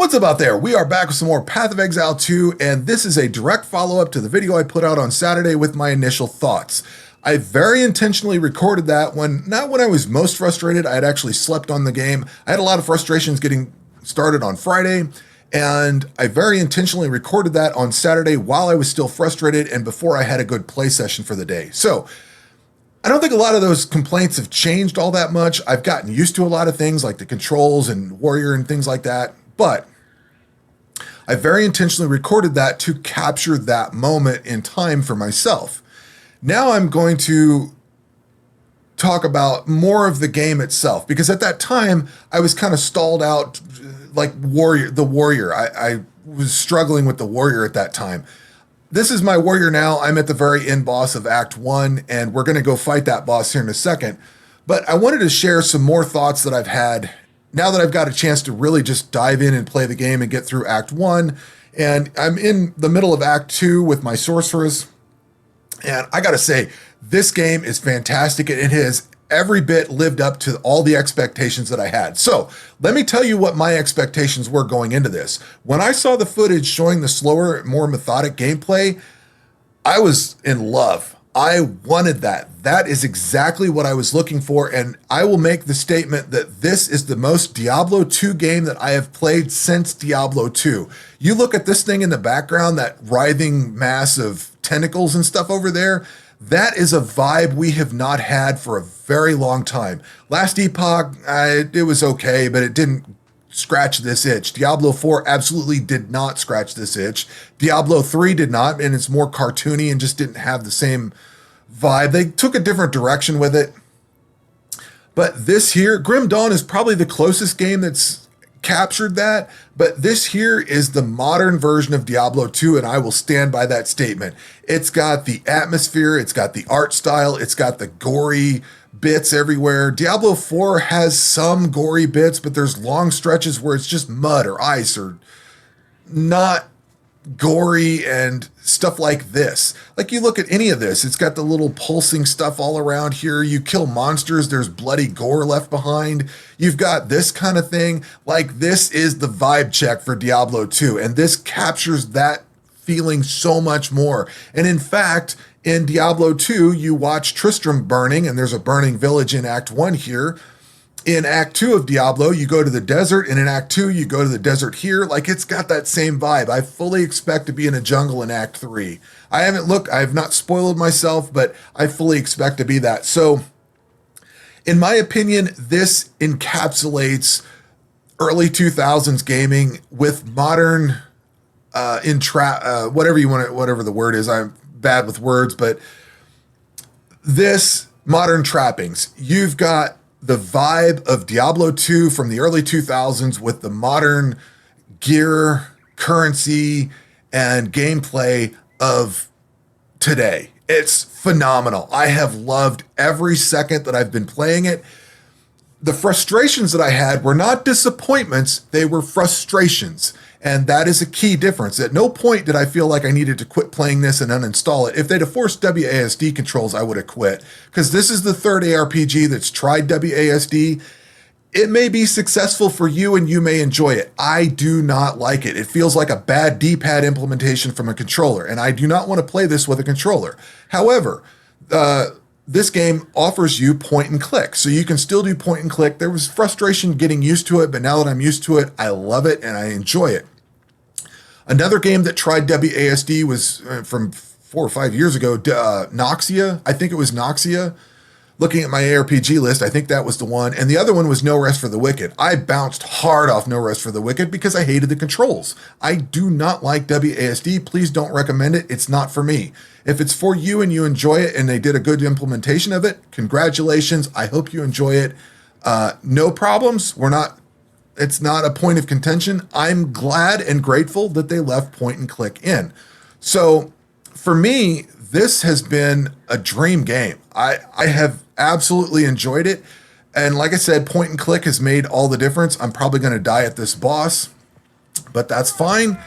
What's up out there? We are back with some more Path of Exile 2, and this is a direct follow-up to the video I put out on Saturday with my initial thoughts. I very intentionally recorded that not when I was most frustrated. I had actually slept on the game. I had a lot of frustrations getting started on Friday, and I very intentionally recorded that on Saturday while I was still frustrated and before I had a good play session for the day. So I don't think a lot of those complaints have changed all that much. I've gotten used to a lot of things like the controls and warrior and things like that, but I very intentionally recorded that to capture that moment in time for myself. Now I'm going to talk about more of the game itself, because at that time I was kind of stalled out like the warrior. I was struggling with the warrior at that time. This is my warrior now. I'm at the very end boss of Act 1, and we're going to go fight that boss here in a second. But I wanted to share some more thoughts that I've had now that I've got a chance to really just dive in and play the game and get through Act 1. And I'm in the middle of Act 2 with my sorceress. And I got to say, this game is fantastic. And it has every bit lived up to all the expectations that I had. So let me tell you what my expectations were going into this. When I saw the footage showing the slower, more methodic gameplay, I was in love. I wanted that. That is exactly what I was looking for. And I will make the statement that this is the most Diablo 2 game that I have played since Diablo 2. You look at this thing in the background, that writhing mass of tentacles and stuff over there, that is a vibe we have not had for a very long time. Last Epoch, it was okay, but it didn't scratch this itch. Diablo 4 absolutely did not scratch this itch. Diablo 3 did not, and it's more cartoony and just didn't have the same vibe. They took a different direction with it. But this here, Grim Dawn is probably the closest game that's captured that, but this here is the modern version of Diablo 2, and I will stand by that statement. It's got the atmosphere, it's got the art style, it's got the gory bits everywhere. Diablo 4 has some gory bits, but there's long stretches where it's just mud or ice or not gory and stuff like this. Like you look at any of this, it's got the little pulsing stuff all around here. You kill monsters, there's bloody gore left behind. You've got this kind of thing. Like this is the vibe check for Diablo 2, and this captures that feeling so much more. And in fact, in Diablo 2, you watch Tristram burning, and there's a burning village in Act 1 here. In Act 2 of Diablo, you go to the desert, and in Act 2, you go to the desert here. Like, it's got that same vibe. I fully expect to be in a jungle in Act 3. I have not spoiled myself, but I fully expect to be that. So, in my opinion, this encapsulates early 2000s gaming with modern, whatever the word is. I'm bad with words, but this modern trappings. You've got the vibe of Diablo 2 from the early 2000s with the modern gear, currency, and gameplay of today. It's phenomenal. I have loved every second that I've been playing it. The frustrations that I had were not disappointments, they were frustrations. And that is a key difference. At no point did I feel like I needed to quit playing this and uninstall it. If they'd have forced WASD controls, I would have quit. Because this is the third ARPG that's tried WASD. It may be successful for you and you may enjoy it. I do not like it. It feels like a bad D-pad implementation from a controller, and I do not want to play this with a controller. However, this game offers you point and click, so you can still do point and click. There was frustration getting used to it, but now that I'm used to it, I love it and I enjoy it. Another game that tried WASD was from 4 or 5 years ago, Noxia. I think it was Noxia. Looking at my ARPG list, I think that was the one. And the other one was No Rest for the Wicked. I bounced hard off No Rest for the Wicked because I hated the controls. I do not like WASD. Please don't recommend it. It's not for me. If it's for you and you enjoy it and they did a good implementation of it, congratulations. I hope you enjoy it. No problems. It's not a point of contention. I'm glad and grateful that they left point and click in. So for me, this has been a dream game. I have absolutely enjoyed it. And like I said, point and click has made all the difference. I'm probably going to die at this boss, but that's fine.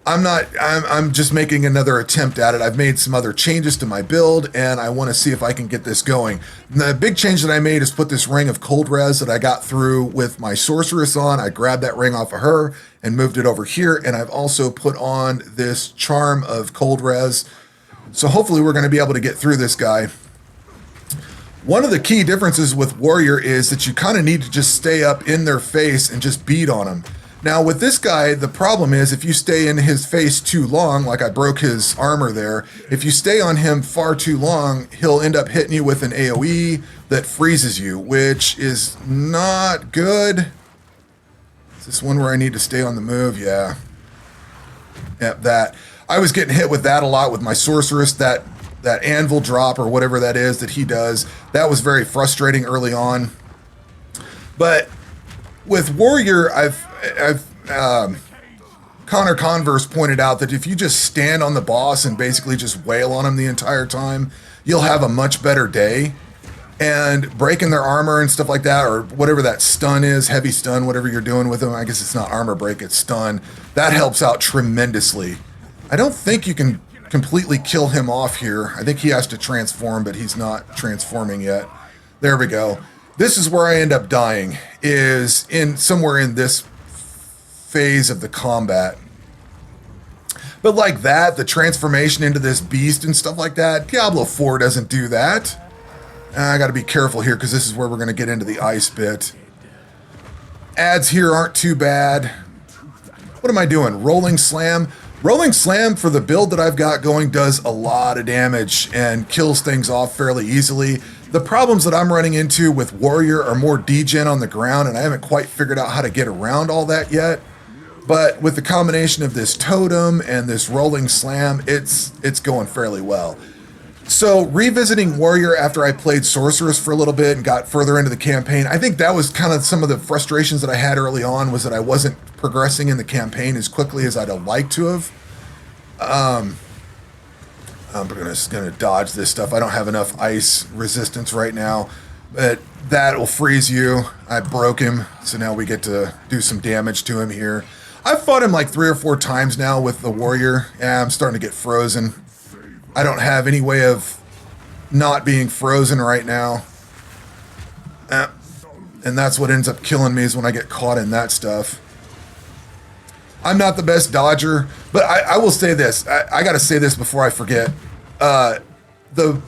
I'm just making another attempt at it. I've made some other changes to my build, and I want to see if I can get this going. The big change that I made is put this ring of cold res that I got through with my sorceress on. I grabbed that ring off of her and moved it over here, and I've also put on this charm of cold res. So hopefully we're going to be able to get through this guy. One of the key differences with Warrior is that you kind of need to just stay up in their face and just beat on them. Now, with this guy, the problem is if you stay in his face too long, like I broke his armor there, if you stay on him far too long, he'll end up hitting you with an AoE that freezes you, which is not good. Is this one where I need to stay on the move? Yeah. Yep, that. I was getting hit with that a lot with my sorceress, that anvil drop or whatever that is that he does. That was very frustrating early on. But with Warrior, Connor Converse pointed out that if you just stand on the boss and basically just wail on him the entire time, you'll have a much better day. And breaking their armor and stuff like that, or whatever that stun is, heavy stun, whatever you're doing with them, I guess it's not armor break, it's stun. That helps out tremendously. I don't think you can completely kill him off here. I think he has to transform, but he's not transforming yet. There we go. This is where I end up dying, is in somewhere in this phase of the combat. But like that, the transformation into this beast and stuff like that, Diablo 4 doesn't do that. I got to be careful here because this is where we're going to get into the ice bit. Ads here aren't too bad. What am I doing? Rolling Slam? Rolling Slam for the build that I've got going does a lot of damage and kills things off fairly easily. The problems that I'm running into with Warrior are more degen on the ground, and I haven't quite figured out how to get around all that yet. But with the combination of this totem and this Rolling Slam, it's going fairly well. So revisiting Warrior after I played Sorceress for a little bit and got further into the campaign, I think that was kind of some of the frustrations that I had early on, was that I wasn't progressing in the campaign as quickly as I'd have liked to have. I'm just gonna dodge this stuff. I don't have enough ice resistance right now, but that will freeze you. I broke him, so now we get to do some damage to him here. I've fought him like 3 or 4 times now with the Warrior. Yeah, I'm starting to get frozen. I don't have any way of not being frozen right now. And that's what ends up killing me, is when I get caught in that stuff. I'm not the best dodger, but I will say this. I got to say this before I forget. The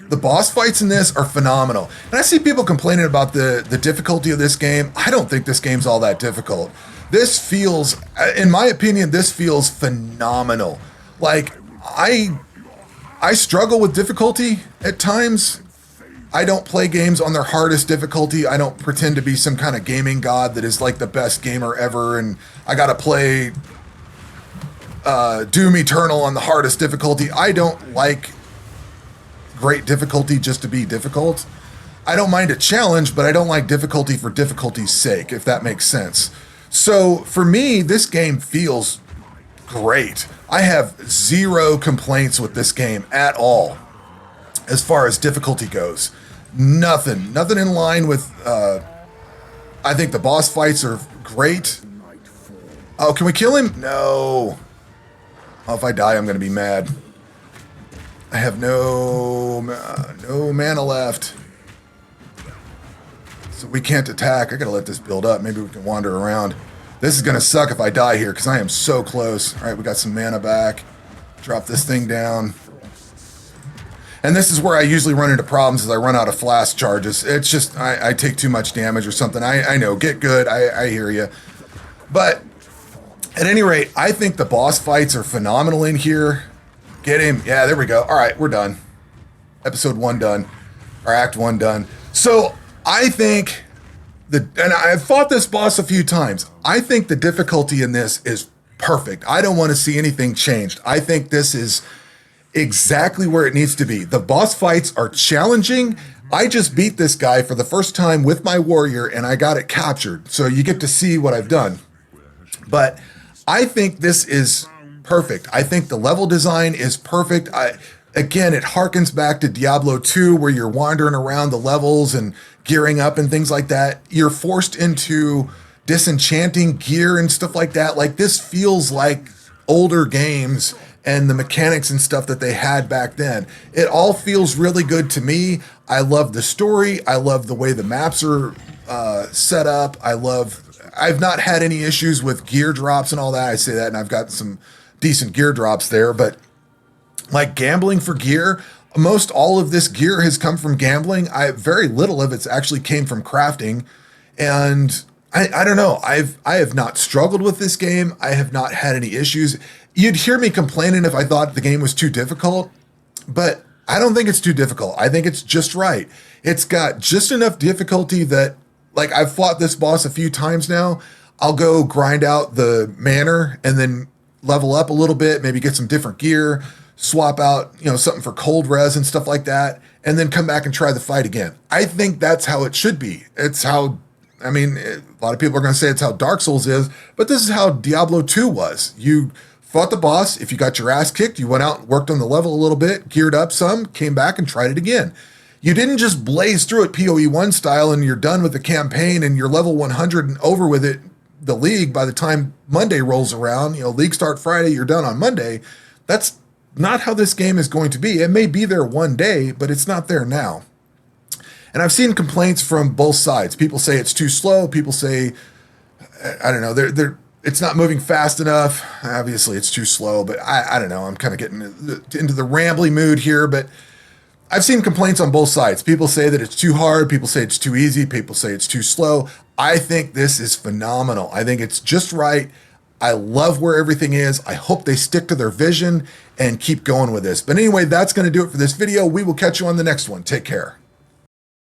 boss fights in this are phenomenal. And I see people complaining about the difficulty of this game. I don't think this game's all that difficult. This feels, in my opinion, this feels phenomenal. Like, I struggle with difficulty at times. I don't play games on their hardest difficulty. I don't pretend to be some kind of gaming god that is like the best gamer ever, and I gotta play Doom Eternal on the hardest difficulty. I don't like great difficulty just to be difficult. I don't mind a challenge, but I don't like difficulty for difficulty's sake, if that makes sense. So for me, this game feels great. I have 0 complaints with this game at all as far as difficulty goes. Nothing in line with, I think the boss fights are great. Oh, can we kill him? No. Oh, if I die, I'm going to be mad. I have no mana left. So we can't attack. I got to let this build up. Maybe we can wander around. This is going to suck if I die here, because I am so close. All right, we got some mana back. Drop this thing down. And this is where I usually run into problems, is I run out of flask charges. It's just, I take too much damage or something. I know, get good. I hear you. But at any rate, I think the boss fights are phenomenal in here. Get him. Yeah, there we go. All right, we're done. Episode 1 done. Or Act 1 done. So I think, and I've fought this boss a few times, I think the difficulty in this is perfect. I don't want to see anything changed. I think this is exactly where it needs to be. The boss fights are challenging. I just beat this guy for the first time with my Warrior, and I got it captured. So you get to see what I've done. But I think this is perfect. I think the level design is perfect. Again, it harkens back to Diablo 2, where you're wandering around the levels and gearing up and things like that. You're forced into disenchanting gear and stuff like that. Like, this feels like older games and the mechanics and stuff that they had back then. It all feels really good to me. I love the story. I love the way the maps are set up. I've not had any issues with gear drops and all that. I say that, and I've got some decent gear drops there, but like gambling for gear, most all of this gear has come from gambling. Very little of it's actually came from crafting. And I don't know. I have not struggled with this game. I have not had any issues. You'd hear me complaining if I thought the game was too difficult, but I don't think it's too difficult. I think it's just right. It's got just enough difficulty that, like, I've fought this boss a few times now. I'll go grind out the manor and then level up a little bit, maybe get some different gear, swap out, something for cold res and stuff like that, and then come back and try the fight again. I think that's how it should be. It's how, a lot of people are going to say it's how Dark Souls is, but this is how Diablo 2 was. You fought the boss. If you got your ass kicked, you went out, worked on the level a little bit, geared up some, came back and tried it again. You didn't just blaze through it PoE 1 style and you're done with the campaign and you're level 100 and over with it, the league, by the time Monday rolls around. League start Friday, you're done on Monday. That's not how this game is going to be. It may be there one day, but it's not there now. And I've seen complaints from both sides. People say it's too slow. People say, I don't know, it's not moving fast enough. Obviously, it's too slow, but I don't know. I'm kind of getting into the rambly mood here, but I've seen complaints on both sides. People say that it's too hard. People say it's too easy. People say it's too slow. I think this is phenomenal. I think it's just right. I love where everything is. I hope they stick to their vision and keep going with this. But anyway, that's going to do it for this video. We will catch you on the next one. Take care.